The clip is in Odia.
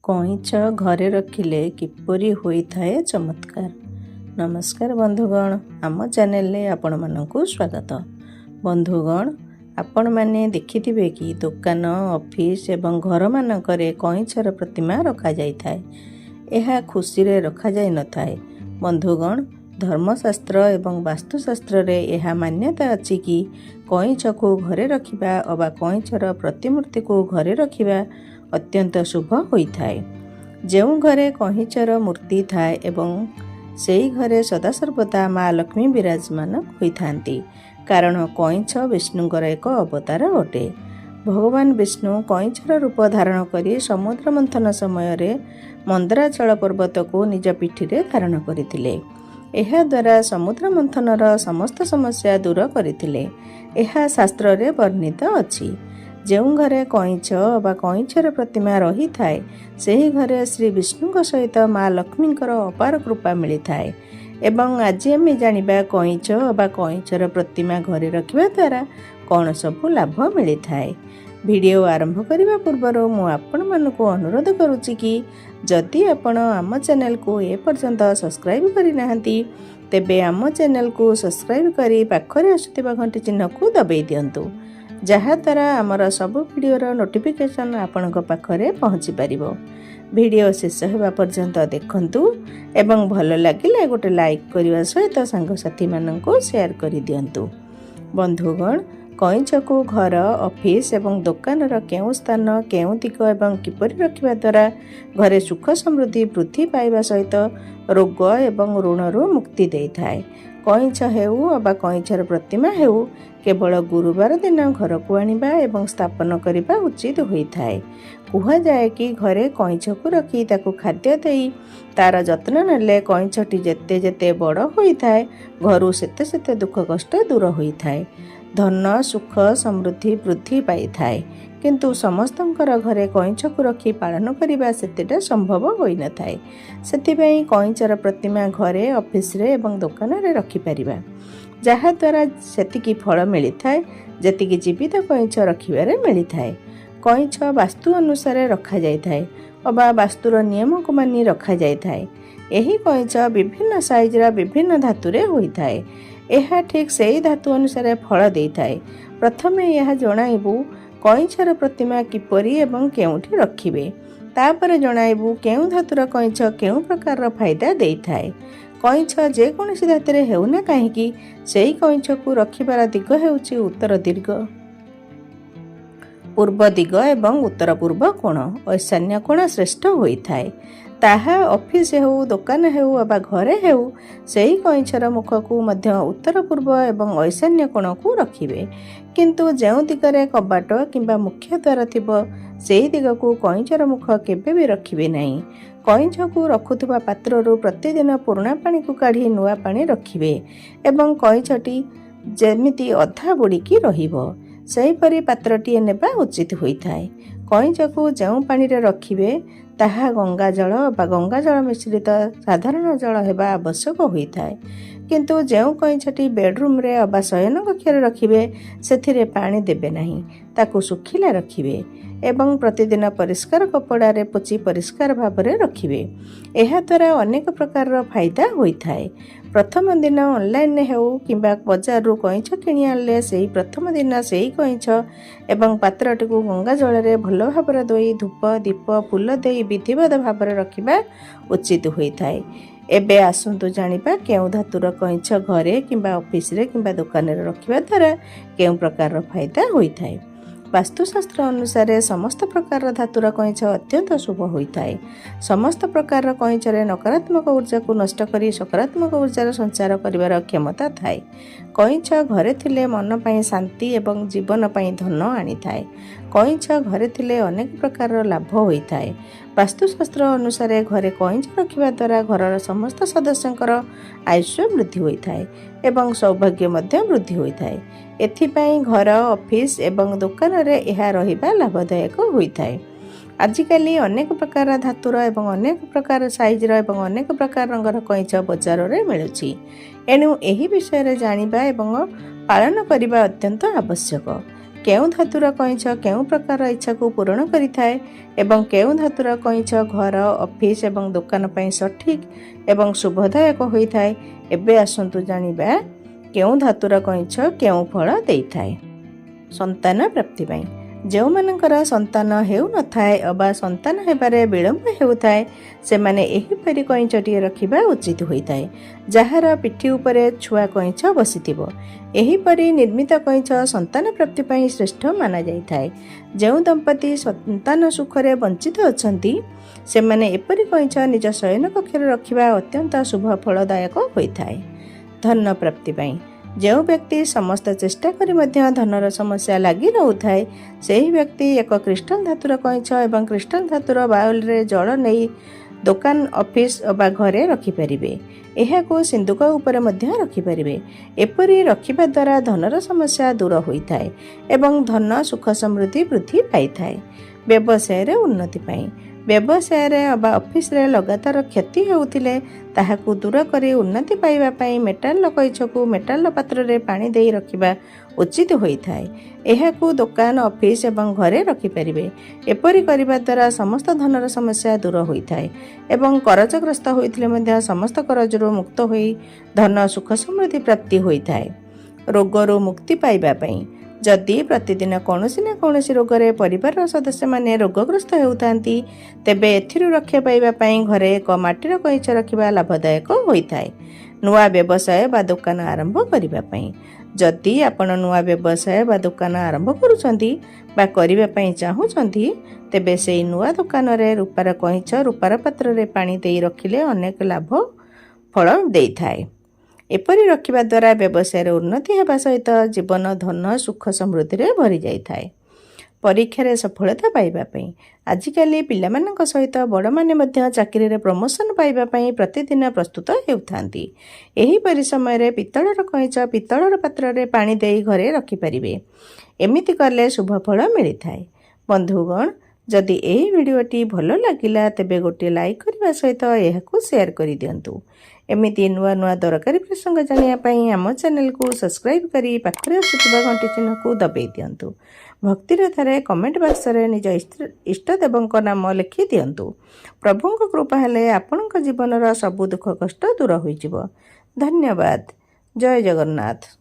କଇଁଛ ଘରେ ରଖିଲେ କିପରି ହୋଇଥାଏ ଚମତ୍କାର। ନମସ୍କାର ବନ୍ଧୁଗଣ, ଆମ ଚ୍ୟାନେଲରେ ଆପଣମାନଙ୍କୁ ସ୍ୱାଗତ। ବନ୍ଧୁଗଣ, ଆପଣମାନେ ଦେଖିଥିବେ କି ଦୋକାନ, ଅଫିସ ଏବଂ ଘରମାନଙ୍କରେ କଇଁଛର ପ୍ରତିମା ରଖାଯାଇଥାଏ। ଏହା ଖୁସିରେ ରଖାଯାଇନଥାଏ। ବନ୍ଧୁଗଣ, ଧର୍ମଶାସ୍ତ୍ର ଏବଂ ବାସ୍ତୁଶାସ୍ତ୍ରରେ ଏହା ମାନ୍ୟତା ଅଛି କି କଇଁଛକୁ ଘରେ ରଖିବା ଅବା କଇଁଛର ପ୍ରତିମୂର୍ତ୍ତିକୁ ଘରେ ରଖିବା ଅତ୍ୟନ୍ତ ଶୁଭ ହୋଇଥାଏ। ଯେଉଁ ଘରେ କଇଁଛର ମୂର୍ତ୍ତି ଥାଏ ଏବଂ ସେହି ଘରେ ସଦାସର୍ବଦା ମା ଲକ୍ଷ୍ମୀ ବିରାଜମାନ ହୋଇଥାନ୍ତି, କାରଣ କଇଁଛ ବିଷ୍ଣୁଙ୍କର ଏକ ଅବତାର ଅଟେ। ଭଗବାନ ବିଷ୍ଣୁ କଇଁଛର ରୂପ ଧାରଣ କରି ସମୁଦ୍ର ମନ୍ଥନ ସମୟରେ ମନ୍ଦରାଚଳ ପର୍ବତକୁ ନିଜ ପିଠିରେ ଧାରଣ କରିଥିଲେ। ଏହାଦ୍ୱାରା ସମୁଦ୍ର ମନ୍ଥନର ସମସ୍ତ ସମସ୍ୟା ଦୂର କରିଥିଲେ। ଏହା ଶାସ୍ତ୍ରରେ ବର୍ଣ୍ଣିତ ଅଛି। ଯେଉଁ ଘରେ କଇଁଛ ବା କଇଁଛର ପ୍ରତିମା ରହିଥାଏ, ସେହି ଘରେ ଶ୍ରୀ ବିଷ୍ଣୁଙ୍କ ସହିତ ମା ଲକ୍ଷ୍ମୀଙ୍କର ଅପାର କୃପା ମିଳିଥାଏ। ଏବଂ ଆଜି ଆମେ ଜାଣିବା କଇଁଛ ବା କଇଁଛର ପ୍ରତିମା ଘରେ ରଖିବା ଦ୍ୱାରା କ'ଣ ସବୁ ଲାଭ ମିଳିଥାଏ। ଭିଡ଼ିଓ ଆରମ୍ଭ କରିବା ପୂର୍ବରୁ ମୁଁ ଆପଣମାନଙ୍କୁ ଅନୁରୋଧ କରୁଛି କି ଯଦି ଆପଣ ଆମ ଚ୍ୟାନେଲକୁ ଏପର୍ଯ୍ୟନ୍ତ ସବସ୍କ୍ରାଇବ୍ କରିନାହାନ୍ତି, ତେବେ ଆମ ଚ୍ୟାନେଲକୁ ସବସ୍କ୍ରାଇବ୍ କରି ପାଖରେ ଆସୁଥିବା ଘଣ୍ଟି ଚିହ୍ନକୁ ଦବାଇ ଦିଅନ୍ତୁ, ଯାହାଦ୍ୱାରା ଆମର ସବୁ ଭିଡ଼ିଓର ନୋଟିଫିକେସନ୍ ଆପଣଙ୍କ ପାଖରେ ପହଞ୍ଚି ପାରିବ। ଭିଡ଼ିଓ ଶେଷ ହେବା ପର୍ଯ୍ୟନ୍ତ ଦେଖନ୍ତୁ ଏବଂ ଭଲ ଲାଗିଲେ ଗୋଟେ ଲାଇକ୍ କରିବା ସହିତ ସାଙ୍ଗସାଥିମାନଙ୍କୁ ସେୟାର କରିଦିଅନ୍ତୁ। ବନ୍ଧୁଗଣ, କଇଁଛକୁ ଘର, ଅଫିସ ଏବଂ ଦୋକାନର କେଉଁ ସ୍ଥାନ, କେଉଁ ଦିଗ ଏବଂ କିପରି ରଖିବା ଦ୍ୱାରା ଘରେ ସୁଖ ସମୃଦ୍ଧି ବୃଦ୍ଧି ପାଇବା ସହିତ ରୋଗ ଏବଂ ଋଣରୁ ମୁକ୍ତି ଦେଇଥାଏ। କଇଁଛ ହେଉ ଅବା କଇଁଛର ପ୍ରତିମା ହେଉ, କେବଳ ଗୁରୁବାର ଦିନ ଘରକୁ ଆଣିବା ଏବଂ ସ୍ଥାପନ କରିବା ଉଚିତ ହୋଇଥାଏ। କୁହାଯାଏ କି ଘରେ କଇଁଛକୁ ରଖି ତାକୁ ଖାଦ୍ୟ ଦେଇ ତାର ଯତ୍ନ ନେଲେ କଇଁଛଟି ଯେତେ ଯେତେ ବଡ଼ ହୋଇଥାଏ, ଘରୁ ସେତେ ସେତେ ଦୁଃଖ କଷ୍ଟ ଦୂର ହୋଇଥାଏ। ଧନ, ସୁଖ, ସମୃଦ୍ଧି ବୃଦ୍ଧି ପାଇଥାଏ। କିନ୍ତୁ ସମସ୍ତଙ୍କର ଘରେ କଇଁଛକୁ ରଖି ପାଳନ କରିବା ସେତେଟା ସମ୍ଭବ ହୋଇନଥାଏ। ସେଥିପାଇଁ କଇଁଛର ପ୍ରତିମା ଘରେ, ଅଫିସରେ ଏବଂ ଦୋକାନରେ ରଖିପାରିବା, ଯାହାଦ୍ୱାରା ସେତିକି ଫଳ ମିଳିଥାଏ ଯେତିକି ଜୀବିତ କଇଁଛ ରଖିବାରେ ମିଳିଥାଏ। କଇଁଛ ବାସ୍ତୁ ଅନୁସାରେ ରଖାଯାଇଥାଏ ଅବା ବାସ୍ତୁର ନିୟମକୁ ମାନି ରଖାଯାଇଥାଏ। ଏହି କଇଁଛ ବିଭିନ୍ନ ସାଇଜର ବିଭିନ୍ନ ଧାତୁରେ ହୋଇଥାଏ। ଏହା ଠିକ୍ ସେହି ଧାତୁ ଅନୁସାରେ ଫଳ ଦେଇଥାଏ। ପ୍ରଥମେ ଏହା ଜଣାଇବୁ କଇଁଛର ପ୍ରତିମା କିପରି ଏବଂ କେଉଁଠି ରଖିବେ। ତାପରେ ଜଣାଇବୁ କେଉଁ ଧାତୁର କଇଁଛ କେଉଁ ପ୍ରକାରର ଫାଇଦା ଦେଇଥାଏ। କଇଁଛ ଯେକୌଣସି ଧାତୁରେ ହେଉନା କାହିଁକି, ସେହି କଇଁଛକୁ ରଖିବାର ଦିଗ ହେଉଛି ଉତ୍ତର ଦିଗ, ପୂର୍ବ ଦିଗ ଏବଂ ଉତ୍ତର ପୂର୍ବ କୋଣ। ଈଶାନ୍ୟ କୋଣ ଶ୍ରେଷ୍ଠ ହୋଇଥାଏ। ତାହା ଅଫିସ ହେଉ, ଦୋକାନ ହେଉ ଅବା ଘରେ ହେଉ, ସେହି କଇଁଛର ମୁଖକୁ ମଧ୍ୟ ଉତ୍ତର ପୂର୍ବ ଏବଂ ଈଶାନ୍ୟ କୋଣକୁ ରଖିବେ। କିନ୍ତୁ ଯେଉଁ ଦିଗରେ କବାଟ କିମ୍ବା ମୁଖ୍ୟ ଦ୍ୱାର ଥିବ, ସେହି ଦିଗକୁ କଇଁଛର ମୁଖ କେବେ ବି ରଖିବେ ନାହିଁ। କଇଁଛକୁ ରଖୁଥିବା ପାତ୍ରରୁ ପ୍ରତିଦିନ ପୁରୁଣା ପାଣିକୁ କାଢ଼ି ନୂଆ ପାଣି ରଖିବେ ଏବଂ କଇଁଛଟି ଯେମିତି ଅଧା ବୁଡ଼ିକି ରହିବ, ସେହିପରି ପାତ୍ରଟିଏ ନେବା ଉଚିତ ହୋଇଥାଏ। କଇଁଛକୁ ଯେଉଁ ପାଣିରେ ରଖିବେ ତାହା ଗଙ୍ଗା ଜଳ ବା ଗଙ୍ଗା ଜଳ ମିଶ୍ରିତ ସାଧାରଣ ଜଳ ହେବା ଆବଶ୍ୟକ ହୋଇଥାଏ। କିନ୍ତୁ ଯେଉଁ କଇଁଛଟି ବେଡରୁମ୍ରେ ଅବା ଶୟନ କକ୍ଷରେ ରଖିବେ, ସେଥିରେ ପାଣି ଦେବେ ନାହିଁ, ତାକୁ ଶୁଖିଲା ରଖିବେ ଏବଂ ପ୍ରତିଦିନ ପରିଷ୍କାର କପଡ଼ାରେ ପୋଛି ପରିଷ୍କାର ଭାବରେ ରଖିବେ। ଏହାଦ୍ୱାରା ଅନେକ ପ୍ରକାରର ଫାଇଦା ହୋଇଥାଏ। ପ୍ରଥମ ଦିନ ଅନଲାଇନ୍ରେ ହେଉ କିମ୍ବା ବଜାରରୁ କଇଁଛ କିଣି ଆଣିଲେ ସେହି ପ୍ରଥମ ଦିନ ସେହି କଇଁଛ ଏବଂ ପାତ୍ରଟିକୁ ଗଙ୍ଗା ଜଳରେ ଭଲ ଭାବରେ ଧୋଇ ଧୂପ, ଦୀପ, ଫୁଲ ଦେଇ ବିଧିବଦ୍ଧ ଭାବରେ ରଖିବା ଉଚିତ ହୋଇଥାଏ। ଏବେ ଆସନ୍ତୁ ଜାଣିବା କେଉଁ ଧାତୁର କଇଁଛ ଘରେ କିମ୍ବା ଅଫିସରେ କିମ୍ବା ଦୋକାନରେ ରଖିବା ଦ୍ୱାରା କେଉଁ ପ୍ରକାରର ଫାଇଦା ହୋଇଥାଏ। ବାସ୍ତୁଶାସ୍ତ୍ର ଅନୁସାରେ ସମସ୍ତ ପ୍ରକାରର ଧାତୁର କଇଁଛ ଅତ୍ୟନ୍ତ ଶୁଭ ହୋଇଥାଏ। ସମସ୍ତ ପ୍ରକାରର କଇଁଛରେ ନକାରାତ୍ମକ ଉର୍ଜାକୁ ନଷ୍ଟ କରି ସକାରାତ୍ମକ ଉର୍ଜାର ସଞ୍ଚାର କରିବାର କ୍ଷମତା ଥାଏ। କଇଁଛ ଘରେ ଥିଲେ ମନ ପାଇଁ ଶାନ୍ତି ଏବଂ ଜୀବନ ପାଇଁ ଧନ ଆଣିଥାଏ। କଇଁଛ ଘରେ ଥିଲେ ଅନେକ ପ୍ରକାରର ଲାଭ ହୋଇଥାଏ। ବାସ୍ତୁଶାସ୍ତ୍ର ଅନୁସାରେ ଘରେ କଇଁଛ ରଖିବା ଦ୍ୱାରା ଘରର ସମସ୍ତ ସଦସ୍ୟଙ୍କର ଆୟୁଷ ବୃଦ୍ଧି ହୋଇଥାଏ ଏବଂ ସୌଭାଗ୍ୟ ମଧ୍ୟ ବୃଦ୍ଧି ହୋଇଥାଏ। ଏଥିପାଇଁ ଘର, ଅଫିସ ଏବଂ ଦୋକାନରେ ଏହା ରହିବା ଲାଭଦାୟକ ହୋଇଥାଏ। ଆଜିକାଲି ଅନେକ ପ୍ରକାର ଧାତୁର ଏବଂ ଅନେକ ପ୍ରକାର ସାଇଜର ଏବଂ ଅନେକ ପ୍ରକାର ରଙ୍ଗର କଇଁଛ ବଜାରରେ ମିଳୁଛି। ଏଣୁ ଏହି ବିଷୟରେ ଜାଣିବା ଏବଂ ପାଳନ କରିବା ଅତ୍ୟନ୍ତ ଆବଶ୍ୟକ। केउं धातुर कईंच केउं प्रकार इच्छा को पूरण करिथाए एवं केउं धातुर कईंच घर ऑफिस एवं दुकान पई सठिक एवं शुभदायक होइथाए। एबे आसंतु जानिबा केउं धातुर कईंच केउं फल देइथाए। संतान प्राप्ति पई जो मानकर संतान हेउ न थाए अबा संतान हेबारे विलंब हेउथाए सेमाने एहिपरि कईंचटिए रखिबा उचित होइथाए जहार पिठी उपरे छुआ कईंच बसिथिबो। एहिपरि निर्मित कईंच संतान प्राप्ति पई श्रेष्ठ माना जाइथाए। जो दंपति संतान सुखरे वंचित अछंती सेमाने एपरि कईंच निज शयन कक्षरे रखिबा अत्यंत शुभ फलदायक होइथाए। धन प्राप्ति पई जो व्यक्ति समस्त चेष्टा करी मध्य धनर समस्या लगी रहुथाए ସେହି व्यक्ति एक क्रिस्टाल धातुर कईंच एवं क्रिस्टाल धातुर बाउल रे जल नहीं दुकान ऑफिस अबा घरे रखिपारे। एहाको सिंधुक उपरे मध्य रखिपारे। एपरि रखिबा द्वारा धनर समस्या दूर होइथाए एवं धन सुख समृद्धि वृद्धि पाइथाए। व्यवसाय रे उन्नति पाई व्यवसाय रे अबा ऑफिस रे लगातार क्षति होउथिले ताहाकु दूर करी उन्नति पाइबा पई मेटाल कईंचकु मेटाल पात्र रे पानी देई रखिबा उचित होइथाए। एहाकु दुकान ऑफिस एवं घरे रखिपारे। एपरि करिबा द्वारा समस्त धनर समस्या दूर होइथाए एवं करजग्रस्त होइथिले मध्य समस्त करजरो मुक्त होई धन सुख समृद्धि प्राप्ति होइथाए। रोगरू मुक्ति पाइबा पई जदि प्रतिदिन कौनसी न कौनसी रोगरे परिवार सदस्य माने रोगग्रस्त हेउथांती तेबे एथिरु रक्षा पाइबा पई घरे एक माटीर कईंच रखिबा लाभदायक होइथाए। नुआ व्यवसाय बा दुकान आरंभ करिबा पई जदि आपण नुआ व्यवसाय बा दुकान आरंभ करूछंती बा करिबा पई चाहुछंती तेबे सेई नुआ दुकान रे रूपार कईंच रूपार पात्र रे पानी देई रखिले अनेक लाभ फल देइथाए। एपरि रखिबा द्वारा व्यवसाय उन्नति हेबा सहित जीवन धन सुख समृद्धि रे भरी जाइथाए। परीक्षा रे सफलता पाइबा पई आजिकाली पिलामानक सहित बड़ माने मध्य चाकरी रे प्रमोशन पाइबा पई प्रतिदिन प्रस्तुत हेउथांती। एही परि समय रे पितळर कईंच पितळर पात्र रे पानी देई घरे रखि परिबे। एमिति करले शुभ फल मिलिथाए। बंधुगण जदि एही वीडियोटी भल लागिला तेबे गोटे लाइक करबा सहित एहाकु शेयर करि दियंतु। एमिति नुआ नुआ दरकारी प्रसंग जानिया पई आम चैनल को सब्सक्राइब करी पाखरे आसुथिबा घंटी चिन्ह को दबाई दियंतु। भक्तिर थारे कमेंट बॉक्स रे निज इष्ट देवंक नाम लिखि दियंतु। प्रभुंक कृपा हेले आपनक जीवनर सब दुख कष्ट दूर होइजिवो। धन्यवाद। जय जगन्नाथ।